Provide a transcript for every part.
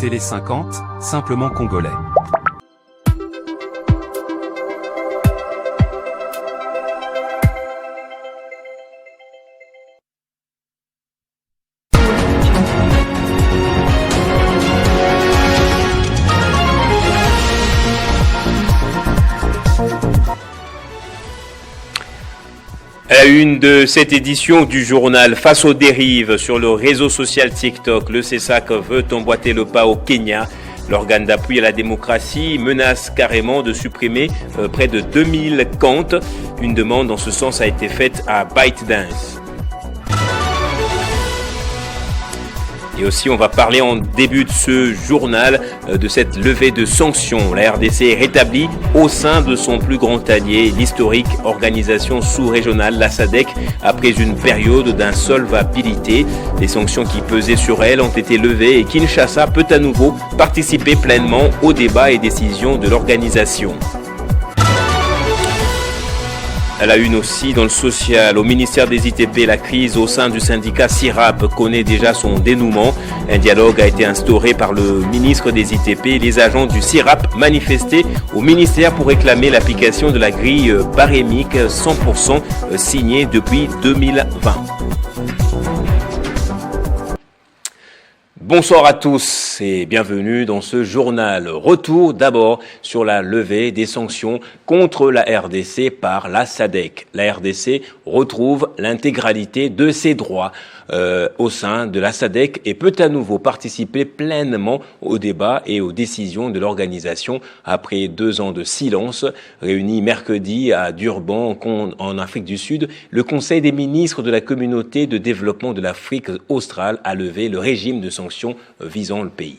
Télé 50, simplement congolais. À la une de cette édition du journal, face aux dérives sur le réseau social TikTok, le CESAC veut emboîter le pas au Kenya. L'organe d'appui à la démocratie menace carrément de supprimer près de 2000 comptes. Une demande en ce sens a été faite à ByteDance. Et aussi, on va parler en début de ce journal de cette levée de sanctions. La RDC est rétablie au sein de son plus grand allié, l'historique organisation sous-régionale, la SADC, après une période d'insolvabilité. Les sanctions qui pesaient sur elle ont été levées et Kinshasa peut à nouveau participer pleinement aux débats et décisions de l'organisation. À la une aussi dans le social, au ministère des ITP, la crise au sein du syndicat SIRAP connaît déjà son dénouement. Un dialogue a été instauré par le ministre des ITP. Les agents du SIRAP manifestaient au ministère pour réclamer l'application de la grille barémique 100% signée depuis 2020. Bonsoir à tous et bienvenue dans ce journal. Retour d'abord sur la levée des sanctions contre la RDC par la SADC. La RDC retrouve l'intégralité de ses droits au sein de la SADC et peut à nouveau participer pleinement aux débats et aux décisions de l'organisation après 2 ans de silence. Réuni mercredi à Durban en Afrique du Sud, le Conseil des ministres de la communauté de développement de l'Afrique australe a levé le régime de sanctions visant le pays.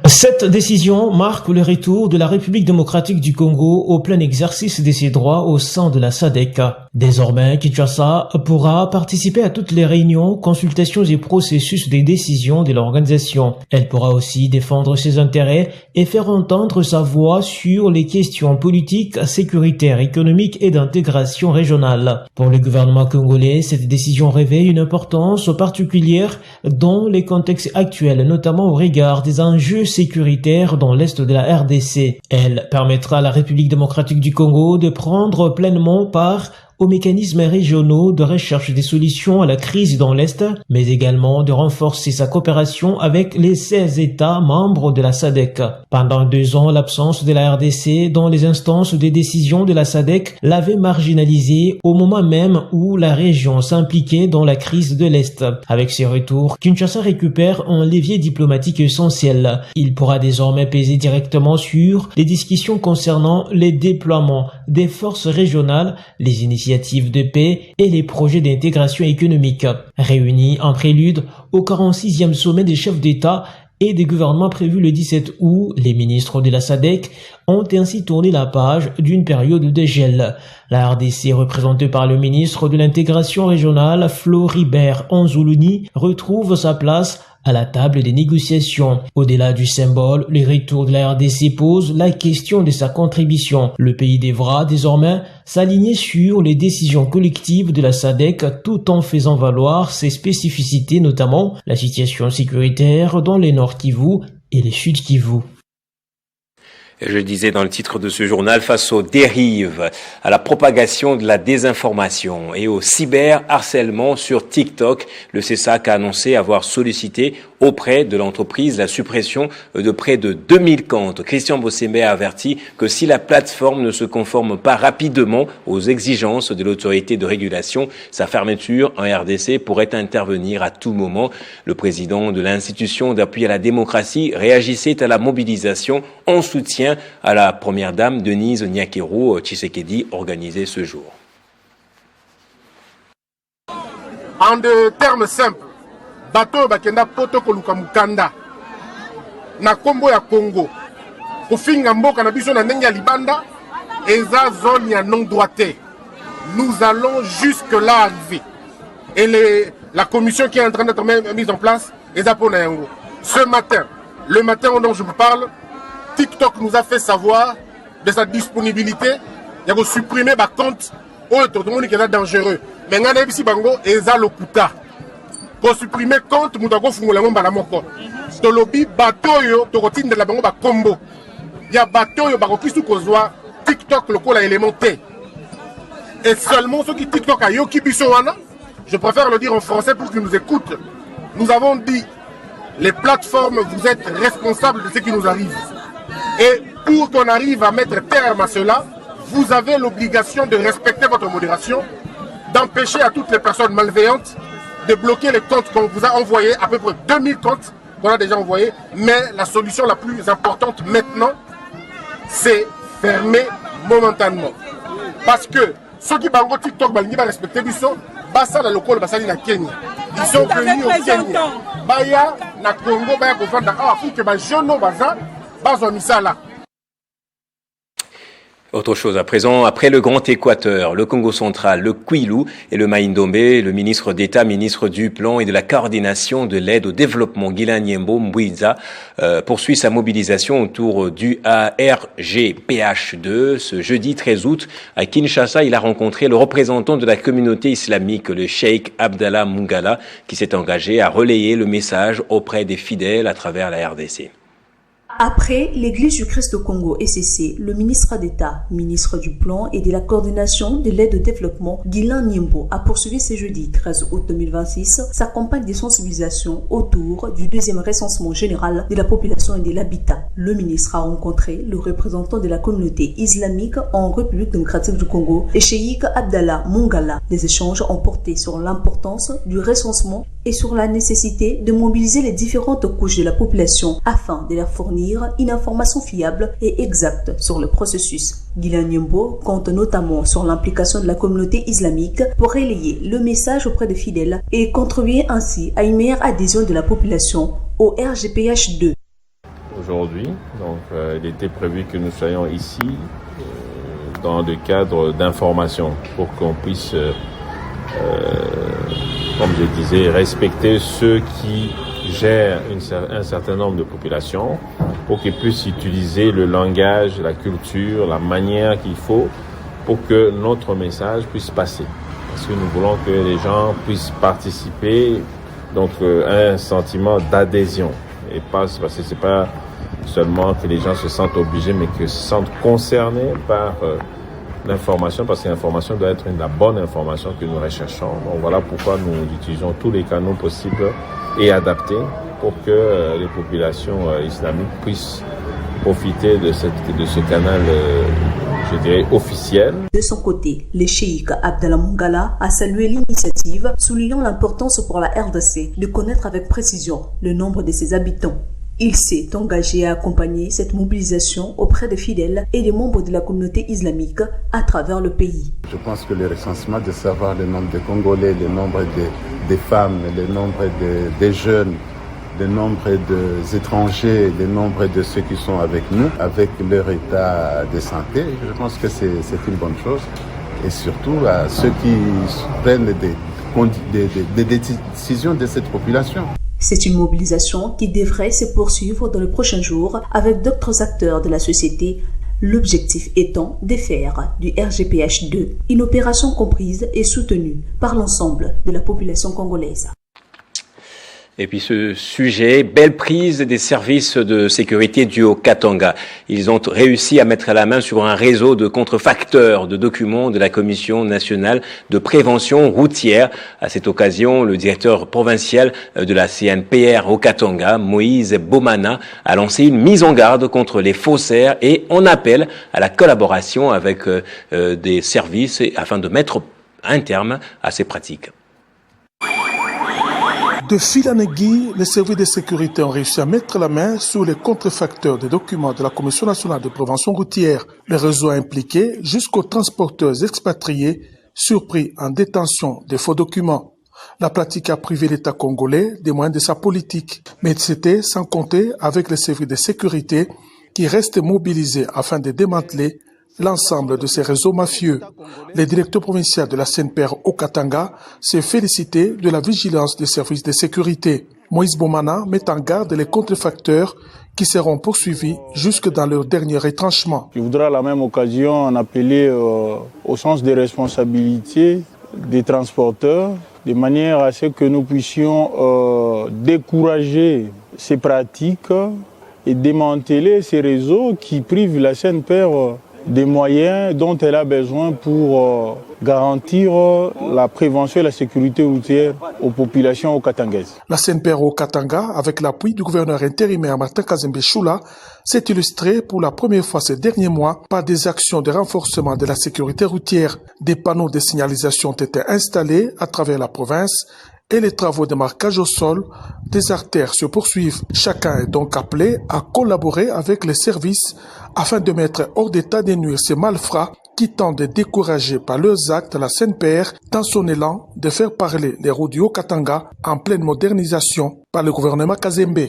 Cette décision marque le retour de la République démocratique du Congo au plein exercice de ses droits au sein de la SADC. Désormais, Kinshasa pourra participer à toutes les réunions, consultations et processus des décisions de l'organisation. Elle pourra aussi défendre ses intérêts et faire entendre sa voix sur les questions politiques, sécuritaires, économiques et d'intégration régionale. Pour le gouvernement congolais, cette décision revêt une importance particulière dans les contextes actuels, notamment au regard des enjeux sécuritaire dans l'est de la RDC. Elle permettra à la République démocratique du Congo de prendre pleinement part aux mécanismes régionaux de recherche des solutions à la crise dans l'Est, mais également de renforcer sa coopération avec les 16 États membres de la SADC. Pendant 2 ans, l'absence de la RDC dans les instances de décision de la SADC l'avait marginalisée au moment même où la région s'impliquait dans la crise de l'Est. Avec ses retours, Kinshasa récupère un levier diplomatique essentiel. Il pourra désormais peser directement sur les discussions concernant les déploiements des forces régionales, les initiatives de paix et les projets d'intégration économique. Réunis en prélude au 46e sommet des chefs d'État et des gouvernements prévu le 17 août, les ministres de la SADC ont ainsi tourné la page d'une période de gel. La RDC, représentée par le ministre de l'intégration régionale, Floribert Anzoulouni, retrouve sa place à la table des négociations. Au-delà du symbole, le retour de la RDC pose la question de sa contribution. Le pays devra désormais s'aligner sur les décisions collectives de la SADC tout en faisant valoir ses spécificités, notamment la situation sécuritaire dans les Nord Kivu et les Sud Kivu. Je disais dans le titre de ce journal, face aux dérives, à la propagation de la désinformation et au cyberharcèlement sur TikTok, le CESAC a annoncé avoir sollicité auprès de l'entreprise la suppression de près de 2000 comptes. Christian Bossembe a averti que si la plateforme ne se conforme pas rapidement aux exigences de l'autorité de régulation, sa fermeture en RDC pourrait intervenir à tout moment. Le président de l'institution d'appui à la démocratie réagissait à la mobilisation en soutien à la première dame Denise Nyakero Tshisekedi organisée ce jour. En des termes simples, bateau bakenda poto koluka mukanda na kombo ya Congo kofinga mboka na biso na ndenge ya libanda eza zone ya non droité. Nous allons jusque là arriver et la commission qui est en train d'être mise en place eza pona yango. Ce matin, le matin dont je vous parle, TikTok nous a fait savoir de sa disponibilité de supprimer ma compte tout le monde qui est dangereux. Mais nous bango eza lokuta. Pour supprimer compte, nous avons fait la moko. tolobi bato yo tokotindela bango bakombo ya bato yo bakokisu kozwa TikTok lokola élément T. Et seulement ceux qui TikTok a yoki biso wana, je préfère le dire en français pour qu'ils nous écoutent. Nous avons dit, les plateformes, vous êtes responsables de ce qui nous arrive. Et pour qu'on arrive à mettre terme à cela, vous avez l'obligation de respecter votre modération, d'empêcher à toutes les personnes malveillantes de bloquer les comptes qu'on vous a envoyés, à peu près 2000 comptes qu'on a déjà envoyés. Mais la solution la plus importante maintenant, c'est fermer momentanément. Parce que ceux qui bango TikTok balingi ba respecter biso, basa na lokolo basali na Kenya. Ils sont venus au Kenya. Baya na Congo baya kofanda pour que ba jeune baza bazo misala. Autre chose à présent, après le Grand Équateur, le Congo central, le Kwilu et le Maïndombe, le ministre d'État, ministre du Plan et de la Coordination de l'aide au développement, Guilain Nyembo Mbouiza, poursuit sa mobilisation autour du ARGPH2. Ce jeudi 13 août, à Kinshasa, il a rencontré le représentant de la communauté islamique, le Cheikh Abdallah Mungala, qui s'est engagé à relayer le message auprès des fidèles à travers la RDC. Après l'Église du Christ au Congo ECC, le ministre d'État, ministre du Plan et de la Coordination de l'aide au développement, Guilain Nyembo, a poursuivi ce jeudi 13 août 2026 sa campagne de sensibilisation autour du deuxième recensement général de la population et de l'habitat. Le ministre a rencontré le représentant de la communauté islamique en République démocratique du Congo, le Cheikh Abdallah Mungala. Les échanges ont porté sur l'importance du recensement et sur la nécessité de mobiliser les différentes couches de la population afin de leur fournir une information fiable et exacte sur le processus. Guilain Nyembo compte notamment sur l'implication de la communauté islamique pour relayer le message auprès des fidèles et contribuer ainsi à une meilleure adhésion de la population au RGPH2. Aujourd'hui, donc, il était prévu que nous soyons ici dans le cadre d'information pour qu'on puisse, comme je disais, respecter ceux qui gèrent un certain nombre de populations pour qu'ils puissent utiliser le langage, la culture, la manière qu'il faut pour que notre message puisse passer. Parce que nous voulons que les gens puissent participer, donc à un sentiment d'adhésion. Et pas, parce que c'est pas seulement que les gens se sentent obligés, mais qu'ils se sentent concernés par l'information, parce que l'information doit être la bonne information que nous recherchons. Donc voilà pourquoi nous utilisons tous les canaux possibles et adaptés pour que les populations islamiques puissent profiter de ce canal, je dirais, officiel. De son côté, le cheikh Abdallah Mungala a salué l'initiative, soulignant l'importance pour la RDC de connaître avec précision le nombre de ses habitants. Il s'est engagé à accompagner cette mobilisation auprès des fidèles et des membres de la communauté islamique à travers le pays. Je pense que le recensement de savoir le nombre de Congolais, le nombre des femmes, le nombre des jeunes, le nombre des étrangers, le nombre de ceux qui sont avec nous, avec leur état de santé, je pense que c'est une bonne chose. Et surtout à ceux qui prennent des décisions de cette population. C'est une mobilisation qui devrait se poursuivre dans les prochains jours avec d'autres acteurs de la société, l'objectif étant de faire du RGPH2 une opération comprise et soutenue par l'ensemble de la population congolaise. Et puis ce sujet, belle prise des services de sécurité du Haut-Katanga. Ils ont réussi à mettre la main sur un réseau de contrefacteurs de documents de la Commission nationale de prévention routière. À cette occasion, le directeur provincial de la CNPR Haut-Katanga, Moïse Bomana, a lancé une mise en garde contre les faussaires et on appelle à la collaboration avec des services afin de mettre un terme à ces pratiques. De fil en aiguille, les services de sécurité ont réussi à mettre la main sur les contrefacteurs des documents de la Commission nationale de prévention routière. Le réseau a impliqué jusqu'aux transporteurs expatriés surpris en détention des faux documents. La pratique a privé l'État congolais des moyens de sa politique, mais c'était sans compter avec les services de sécurité qui restent mobilisés afin de démanteler l'ensemble de ces réseaux mafieux. Le directeur provincial de la CNPR Haut-Katanga s'est félicité de la vigilance des services de sécurité. Moïse Bomana met en garde les contrefacteurs qui seront poursuivis jusque dans leur dernier retranchement. Je voudrais à la même occasion en appeler au sens des responsabilités des transporteurs, de manière à ce que nous puissions décourager ces pratiques et démanteler ces réseaux qui privent la SNPR des moyens dont elle a besoin pour garantir la prévention et la sécurité routière aux populations okatangaises. La SNPR au Katanga, avec l'appui du gouverneur intérimaire Martin Kazembe Choula, s'est illustrée pour la première fois ces derniers mois par des actions de renforcement de la sécurité routière. Des panneaux de signalisation ont été installés à travers la province et les travaux de marquage au sol des artères se poursuivent. Chacun est donc appelé à collaborer avec les services afin de mettre hors d'état de nuire ces malfrats qui tentent de décourager par leurs actes la SNPR dans son élan de faire parler les routes du Haut-Katanga en pleine modernisation par le gouvernement Kazembe.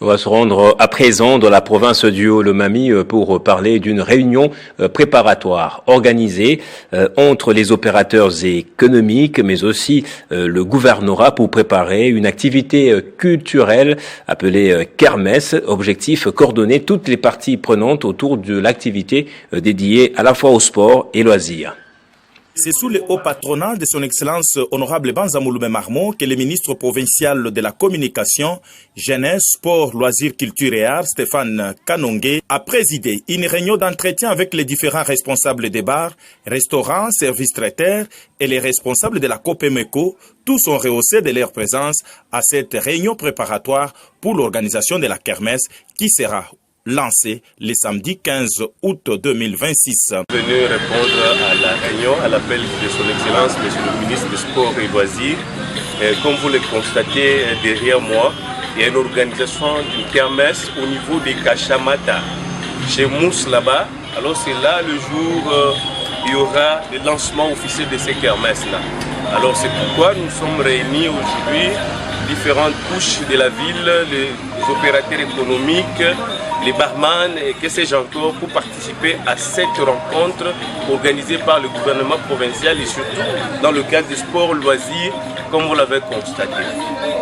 On va se rendre à présent dans la province du Haut-Lomami pour parler d'une réunion préparatoire organisée entre les opérateurs économiques mais aussi le gouvernorat pour préparer une activité culturelle appelée Kermesse. Objectif, coordonner toutes les parties prenantes autour de l'activité dédiée à la fois au sport et loisirs. C'est sous le haut patronat de son Excellence Honorable Banza Mouloumé Marmon que le ministre provincial de la Communication, Jeunesse, Sport, Loisirs, Culture et Arts, Stéphane Kanongue, a présidé une réunion d'entretien avec les différents responsables des bars, restaurants, services traiteurs et les responsables de la COPEMECO. Tous ont rehaussé de leur présence à cette réunion préparatoire pour l'organisation de la Kermesse qui sera lancé le samedi 15 août 2026. Venu répondre à la réunion, à l'appel de son Excellence, Monsieur le ministre des Sports et Loisirs. Comme vous le constatez derrière moi, il y a une organisation d'une kermesse au niveau des Kachamata, chez Mousse là-bas. Alors c'est là le jour il y aura le lancement officiel de ces kermesses-là. Alors c'est pourquoi nous sommes réunis aujourd'hui, différentes couches de la ville, les opérateurs économiques, les barman et que sais-je encore pour participer à cette rencontre organisée par le gouvernement provincial et surtout dans le cadre du sport loisirs comme vous l'avez constaté.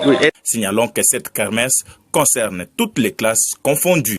Oui. Signalons que cette kermesse concerne toutes les classes confondues.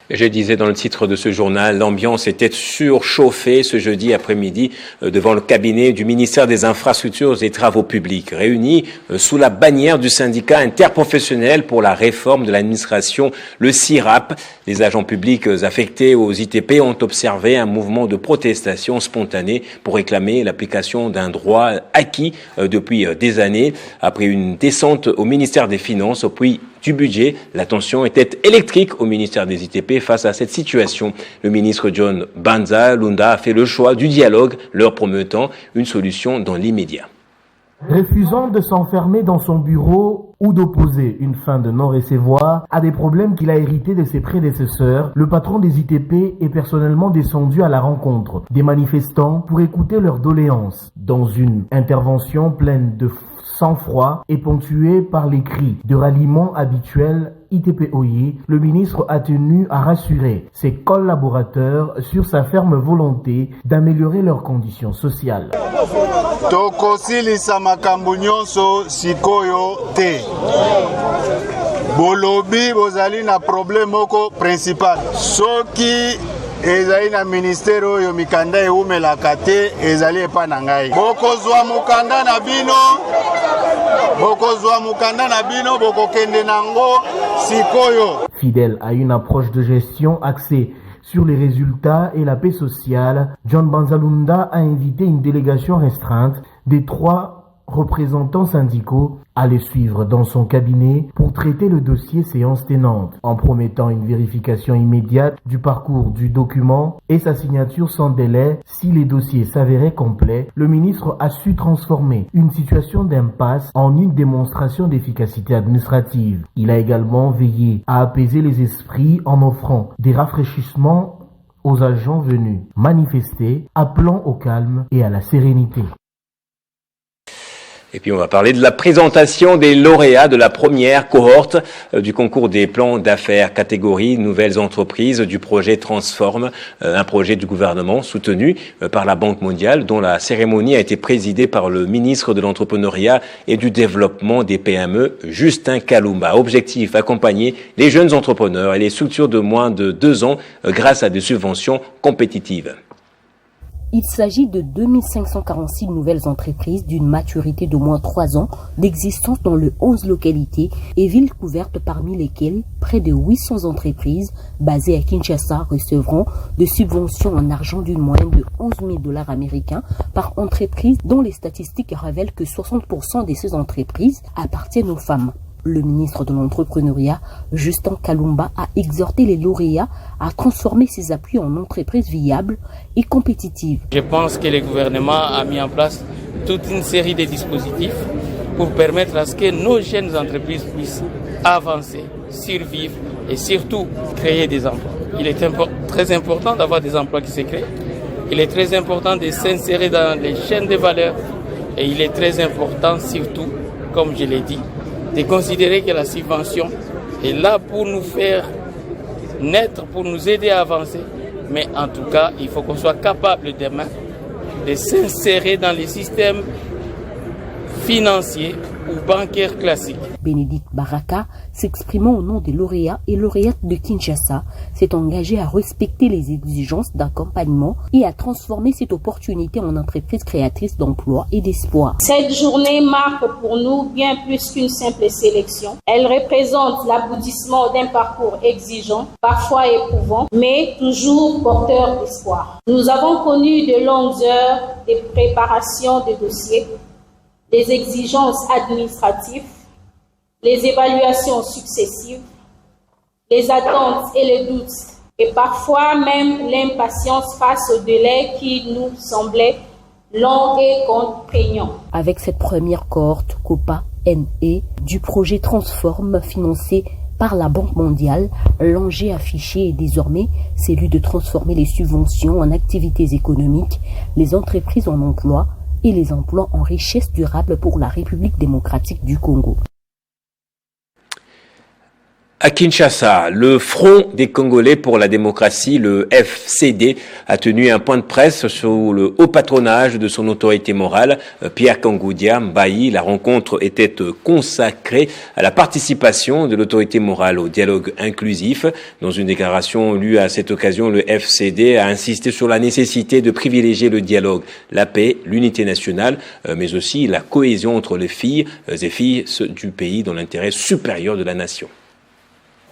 Je disais dans le titre de ce journal, l'ambiance était surchauffée ce jeudi après-midi devant le cabinet du ministère des Infrastructures et Travaux Publics, réunis sous la bannière du syndicat interprofessionnel pour la réforme de l'administration, le CIRAP. Les agents publics affectés aux ITP ont observé un mouvement de protestation spontanée pour réclamer l'application d'un droit acquis depuis des années. Après une descente au ministère des Finances, au puits du budget, la tension était électrique au ministère des ITP face à cette situation. Le ministre John Banza Lunda a fait le choix du dialogue, leur promettant une solution dans l'immédiat. Refusant de s'enfermer dans son bureau ou d'opposer une fin de non-recevoir à des problèmes qu'il a hérités de ses prédécesseurs, le patron des ITP est personnellement descendu à la rencontre des manifestants pour écouter leurs doléances. Dans une intervention pleine de sang-froid et ponctuée par les cris de ralliement habituels ITP-OI, le ministre a tenu à rassurer ses collaborateurs sur sa ferme volonté d'améliorer leurs conditions sociales. Tokosilisa makambo nyonso sikoyo te. Bolobi bozali na problème moko principal. Soki ezali na ministère oyo mikanda eumelaka te ezali epa na ngai. Bokozwa mukanda na bino. Bokokende nango sikoyo. Fidèle à une approche de gestion axée sur les résultats et la paix sociale, John Banza Lunda a invité une délégation restreinte des 3 représentants syndicaux à les suivre dans son cabinet pour traiter le dossier séance tenante, en promettant une vérification immédiate du parcours du document et sa signature sans délai. Si les dossiers s'avéraient complets, le ministre a su transformer une situation d'impasse en une démonstration d'efficacité administrative. Il a également veillé à apaiser les esprits en offrant des rafraîchissements aux agents venus manifester, appelant au calme et à la sérénité. Et puis on va parler de la présentation des lauréats de la première cohorte du concours des plans d'affaires catégorie nouvelles entreprises du projet Transform, un projet du gouvernement soutenu par la Banque mondiale dont la cérémonie a été présidée par le ministre de l'entrepreneuriat et du développement des PME, Justin Kalumba. Objectif, accompagner les jeunes entrepreneurs et les structures de moins de 2 ans grâce à des subventions compétitives. Il s'agit de 2546 nouvelles entreprises d'une maturité d'au moins 3 ans d'existence dans les 11 localités et villes couvertes, parmi lesquelles près de 800 entreprises basées à Kinshasa recevront des subventions en argent d'une moyenne de 11 000 $ américains par entreprise, dont les statistiques révèlent que 60% de ces entreprises appartiennent aux femmes. Le ministre de l'Entrepreneuriat, Justin Kalumba, a exhorté les lauréats à transformer ces appuis en entreprises viables et compétitives. Je pense que le gouvernement a mis en place toute une série de dispositifs pour permettre à ce que nos jeunes entreprises puissent avancer, survivre et surtout créer des emplois. Il est très important d'avoir des emplois qui se créent. Il est très important de s'insérer dans les chaînes de valeur et il est très important surtout, comme je l'ai dit, de considérer que la subvention est là pour nous faire naître, pour nous aider à avancer. Mais en tout cas, il faut qu'on soit capable demain de s'insérer dans les systèmes financiers ou bancaires classiques. Bénédicte Baraka, s'exprimant au nom des lauréats et lauréates de Kinshasa, s'est engagé à respecter les exigences d'accompagnement et à transformer cette opportunité en entreprise créatrice d'emplois et d'espoir. Cette journée marque pour nous bien plus qu'une simple sélection. Elle représente l'aboutissement d'un parcours exigeant, parfois éprouvant, mais toujours porteur d'espoir. Nous avons connu de longues heures de préparation de dossiers, les exigences administratives, les évaluations successives, les attentes et les doutes, et parfois même l'impatience face au délai qui nous semblait long et contraignant. Avec cette première cohorte COPA-NE du projet Transform financé par la Banque mondiale, l'enjeu affiché est désormais celui de transformer les subventions en activités économiques, les entreprises en emploi et les emplois en richesse durable pour la République démocratique du Congo. À Kinshasa, le Front des Congolais pour la démocratie, le FCD, a tenu un point de presse sous le haut patronage de son autorité morale, Pierre Kangoudia Mbayi. La rencontre était consacrée à la participation de l'autorité morale au dialogue inclusif. Dans une déclaration lue à cette occasion, le FCD a insisté sur la nécessité de privilégier le dialogue, la paix, l'unité nationale, mais aussi la cohésion entre les filles et filles du pays dans l'intérêt supérieur de la nation.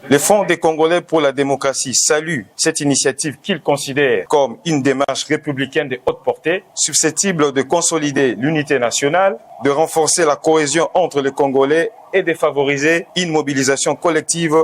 Le Front des Congolais pour la démocratie salue cette initiative qu'il considère comme une démarche républicaine de haute portée, susceptible de consolider l'unité nationale, de renforcer la cohésion entre les Congolais et de favoriser une mobilisation collective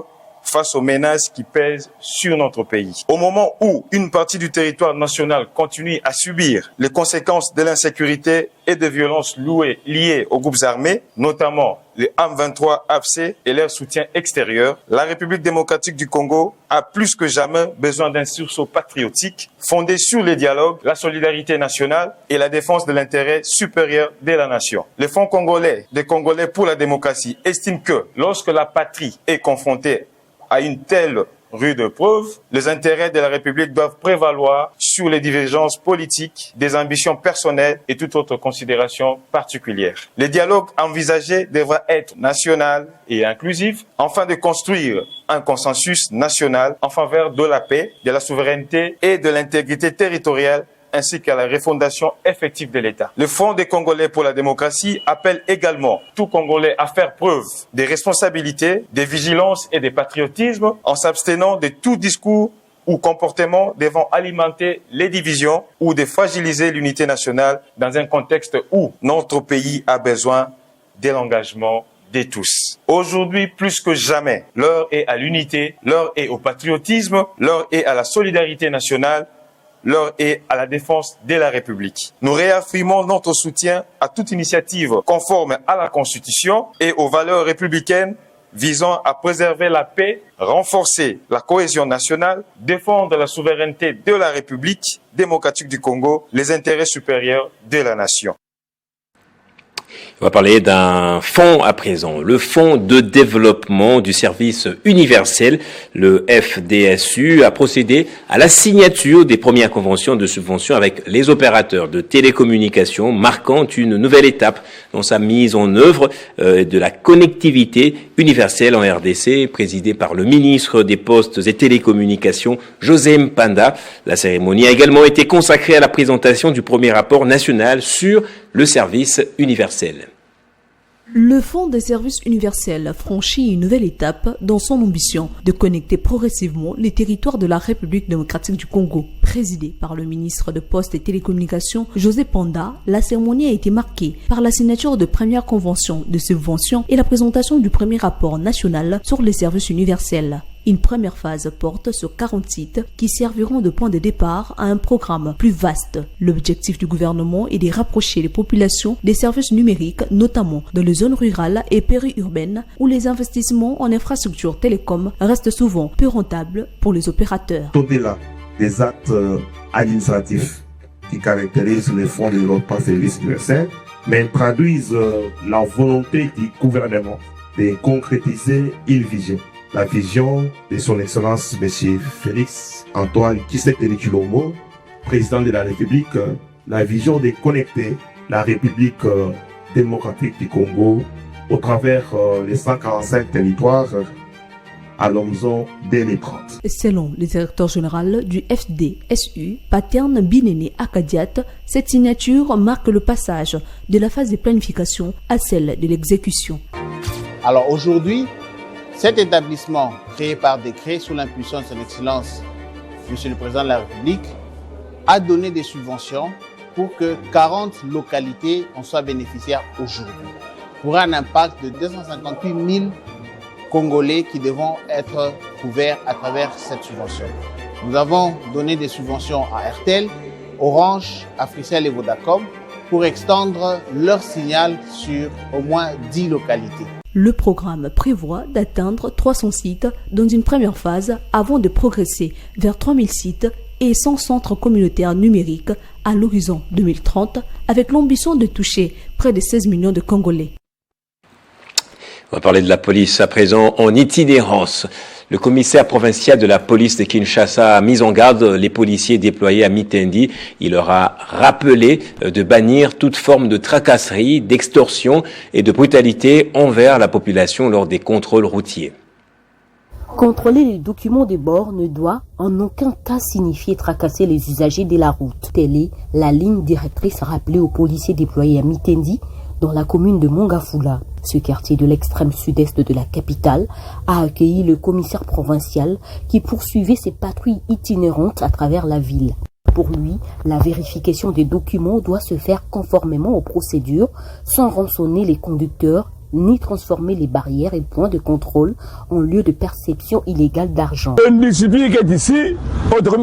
face aux menaces qui pèsent sur notre pays. Au moment où une partie du territoire national continue à subir les conséquences de l'insécurité et de violences liées aux groupes armés, notamment les M23 AFC et leur soutien extérieur, la République démocratique du Congo a plus que jamais besoin d'un sursaut patriotique fondé sur le dialogue, la solidarité nationale et la défense de l'intérêt supérieur de la nation. Le Front congolais des Congolais pour la démocratie estime que lorsque la patrie est confrontée à une telle rude preuve, les intérêts de la République doivent prévaloir sur les divergences politiques, des ambitions personnelles et toute autre considération particulière. Le dialogue envisagé devra être national et inclusif afin de construire un consensus national en faveur de la paix, de la souveraineté et de l'intégrité territoriale ainsi qu'à la refondation effective de l'État. Le Front des Congolais pour la démocratie appelle également tout Congolais à faire preuve de responsabilité, de vigilance et de patriotisme en s'abstenant de tout discours ou comportement devant alimenter les divisions ou de fragiliser l'unité nationale dans un contexte où notre pays a besoin de l'engagement de tous. Aujourd'hui, plus que jamais, l'heure est à l'unité, l'heure est au patriotisme, l'heure est à la solidarité nationale, l'heure est à la défense de la République. Nous réaffirmons notre soutien à toute initiative conforme à la Constitution et aux valeurs républicaines visant à préserver la paix, renforcer la cohésion nationale, défendre la souveraineté de la République démocratique du Congo, les intérêts supérieurs de la nation. On va parler d'un fonds à présent, le Fonds de développement du service universel, le FDSU, a procédé à la signature des premières conventions de subvention avec les opérateurs de télécommunications, marquant une nouvelle étape dans sa mise en œuvre de la connectivité universelle en RDC, présidée par le ministre des Postes et Télécommunications, José Mpanda. La cérémonie a également été consacrée à la présentation du premier rapport national sur le service universel. Le Fonds des services universels franchit une nouvelle étape dans son ambition de connecter progressivement les territoires de la République démocratique du Congo. Présidé par le ministre des Postes et Télécommunications, José Mpanda, la cérémonie a été marquée par la signature de premières conventions de subvention et la présentation du premier rapport national sur les services universels. Une première phase porte sur 40 sites qui serviront de point de départ à un programme plus vaste. L'objectif du gouvernement est de rapprocher les populations des services numériques, notamment dans les zones rurales et périurbaines où les investissements en infrastructures télécom restent souvent peu rentables pour les opérateurs. Au-delà des actes administratifs qui caractérisent les fonds de développement services universels, mais traduisent la volonté du gouvernement de concrétiser une vision. La vision de son Excellence M. Félix Antoine Tshisekedi Tshilombo, président de la République, la vision de connecter la République démocratique du Congo au travers les 145 territoires à l'horizon 2030. Selon le directeur général du FDSU, Paterne Binene Akadiat, cette signature marque le passage de la phase de planification à celle de l'exécution. Alors aujourd'hui, cet établissement, créé par décret sous l'impulsion de son Excellence, Monsieur le Président de la République, a donné des subventions pour que 40 localités en soient bénéficiaires aujourd'hui, pour un impact de 258 000 Congolais qui devront être couverts à travers cette subvention. Nous avons donné des subventions à RTL, Orange, Africell et Vodacom pour extendre leur signal sur au moins 10 localités. Le programme prévoit d'atteindre 300 sites dans une première phase avant de progresser vers 3000 sites et 100 centres communautaires numériques à l'horizon 2030 avec l'ambition de toucher près de 16 millions de Congolais. On va parler de la police à présent en itinérance. Le commissaire provincial de la police de Kinshasa a mis en garde les policiers déployés à Mitendi. Il leur a rappelé de bannir toute forme de tracasserie, d'extorsion et de brutalité envers la population lors des contrôles routiers. Contrôler les documents de bord ne doit en aucun cas signifier tracasser les usagers de la route. Telle est la ligne directrice rappelée aux policiers déployés à Mitendi, dans la commune de Mongafula. Ce quartier de l'extrême sud-est de la capitale a accueilli le commissaire provincial qui poursuivait ses patrouilles itinérantes à travers la ville. Pour lui, la vérification des documents doit se faire conformément aux procédures, sans rançonner les conducteurs ni transformer les barrières et points de contrôle en lieu de perception illégale d'argent. Une discipline qui est ici, autre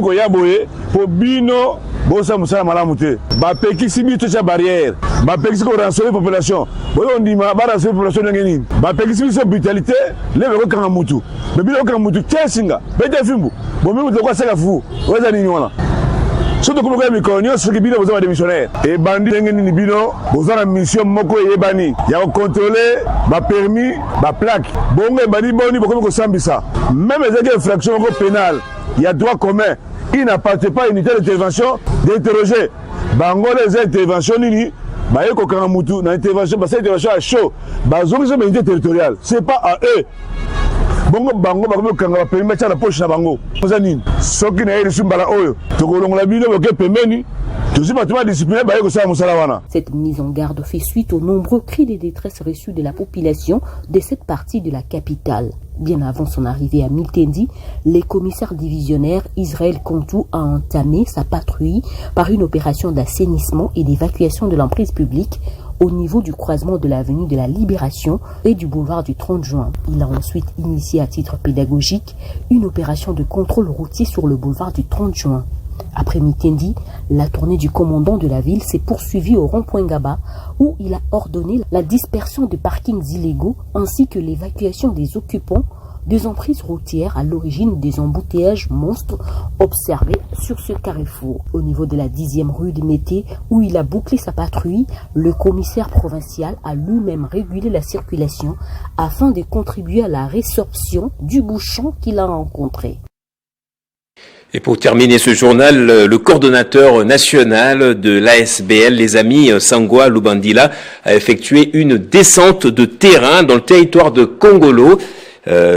pour bino, bossa musala malamute. Ba peki sibi toute barrière. Ba peki ko rançonner population. Bon on dit ma ba rançonner population ngeni. Ba peki sibi cette brutalité, les ko kanga mutu. Mais bino kanga mutu tiesinga. Bete fimbu. Bon mi ko sala fu. Waza ni nyona. Surtout comme vous avez ce qui bino vous avez des missionnaires. Et bandit ngeni bino, vous avez une mission moko yebani. Ya contrôler ba permis, ba plaque. Bon bani boni beaucoup ko sambisa. Même les infractions pénales, il y a droit commun. Il n'appartient pas à une unité d'intervention d'interroger. Bango les interventions nini, ba yeko kanga mutu na intervention, ba cette intervention à chaud. Ba zongi c'est une unité territoriale. C'est pas à eux. Bongo bango ba kanga permis mettre la poche na bango. Ozanini. Soki na yesu mbala oyo. Tokolongola bino boke pemeni. Cette mise en garde fait suite aux nombreux cris de détresse reçus de la population de cette partie de la capitale. Bien avant son arrivée à Mitendi, les commissaires divisionnaires Israël Kontou a entamé sa patrouille par une opération d'assainissement et d'évacuation de l'emprise publique au niveau du croisement de l'avenue de la Libération et du boulevard du 30 juin. Il a ensuite initié à titre pédagogique une opération de contrôle routier sur le boulevard du 30 juin. Après Mitendi, la tournée du commandant de la ville s'est poursuivie au rond-point Gaba où il a ordonné la dispersion de parkings illégaux ainsi que l'évacuation des occupants des emprises routières à l'origine des embouteillages monstres observés sur ce carrefour. Au niveau de la 10e rue de Mété, où il a bouclé sa patrouille, le commissaire provincial a lui-même régulé la circulation afin de contribuer à la résorption du bouchon qu'il a rencontré. Et pour terminer ce journal, le coordonnateur national de l'ASBL, les Amis Sangwa Lubandila, a effectué une descente de terrain dans le territoire de Kongolo.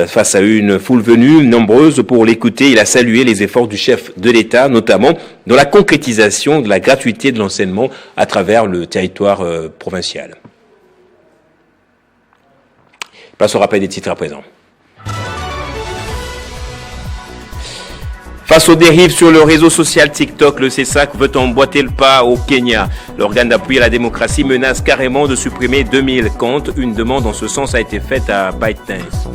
Face à une foule venue nombreuse pour l'écouter, il a salué les efforts du chef de l'État, notamment dans la concrétisation de la gratuité de l'enseignement à travers le territoire provincial. Passe au rappel des titres à présent. Face aux dérives sur le réseau social TikTok, le CESAC veut emboîter le pas au Kenya. L'organe d'appui à la démocratie menace carrément de supprimer 2000 comptes. Une demande en ce sens a été faite à ByteDance.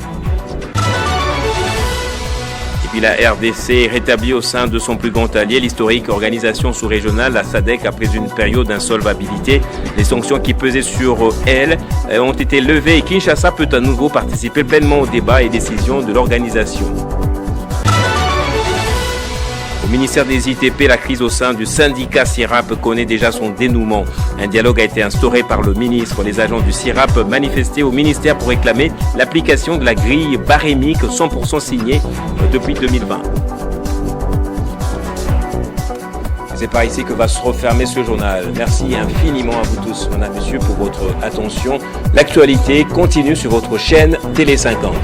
Et puis la RDC est rétablie au sein de son plus grand allié, l'historique organisation sous-régionale, la SADC, après une période d'insolvabilité. Les sanctions qui pesaient sur elle ont été levées et Kinshasa peut à nouveau participer pleinement aux débats et décisions de l'organisation. Au ministère des ITP, la crise au sein du syndicat SIRAP connaît déjà son dénouement. Un dialogue a été instauré par le ministre. Les agents du SIRAP manifestaient au ministère pour réclamer l'application de la grille barémique 100% signée depuis 2020. C'est par ici que va se refermer ce journal. Merci infiniment à vous tous, mesdames et messieurs, pour votre attention. L'actualité continue sur votre chaîne Télé 50.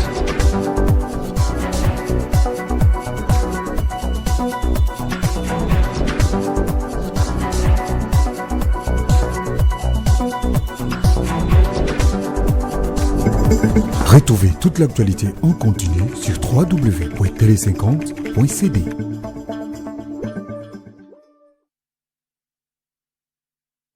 Retrouvez toute l'actualité en continu sur www.tele50.cd.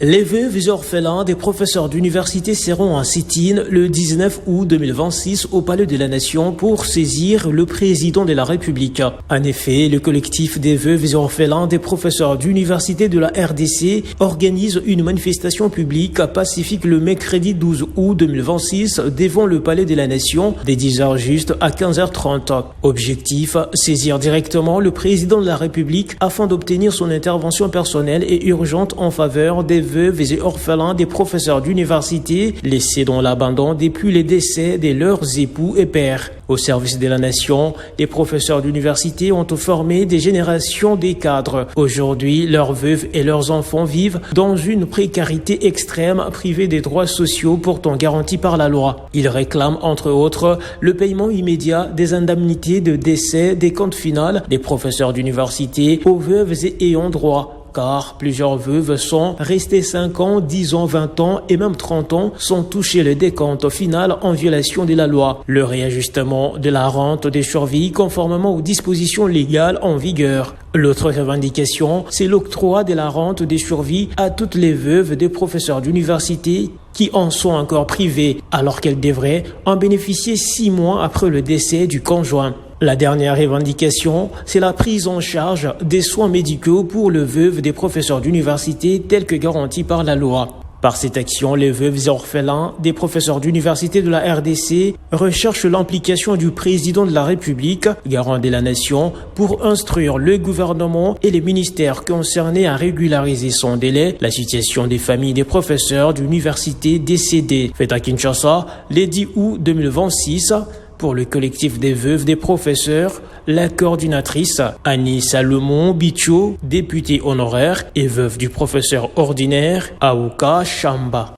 Les veuves et orphelins des professeurs d'université seront en sit-in le 19 août 2026 au Palais de la Nation pour saisir le président de la République. En effet, le collectif des veuves et orphelins des professeurs d'université de la RDC organise une manifestation publique pacifique le mercredi 12 août 2026 devant le Palais de la Nation dès 10h juste à 15h30. Objectif, saisir directement le président de la République afin d'obtenir son intervention personnelle et urgente en faveur des veuves et orphelins des professeurs d'université laissés dans l'abandon depuis les décès de leurs époux et pères. Au service de la nation, les professeurs d'université ont formé des générations de cadres. Aujourd'hui, leurs veuves et leurs enfants vivent dans une précarité extrême, privés des droits sociaux pourtant garantis par la loi. Ils réclament entre autres le paiement immédiat des indemnités de décès des comptes finales des professeurs d'université aux veuves et ayants droit. Car plusieurs veuves sont restées 5 ans, 10 ans, 20 ans et même 30 ans sans toucher le décompte final en violation de la loi. Le réajustement de la rente des survies conformément aux dispositions légales en vigueur. L'autre revendication, c'est l'octroi de la rente des survies à toutes les veuves des professeurs d'université qui en sont encore privées, alors qu'elles devraient en bénéficier 6 mois après le décès du conjoint. La dernière revendication, c'est la prise en charge des soins médicaux pour le veuve des professeurs d'université tels que garantis par la loi. Par cette action, les veuves et orphelins des professeurs d'université de la RDC recherchent l'implication du président de la République, garant de la nation, pour instruire le gouvernement et les ministères concernés à régulariser sans délai la situation des familles des professeurs d'université décédés. Fait à Kinshasa, le 10 août 2026, pour le collectif des veuves des professeurs, la coordinatrice Annie Salomon Bicho, députée honoraire et veuve du professeur ordinaire Aouka Chamba.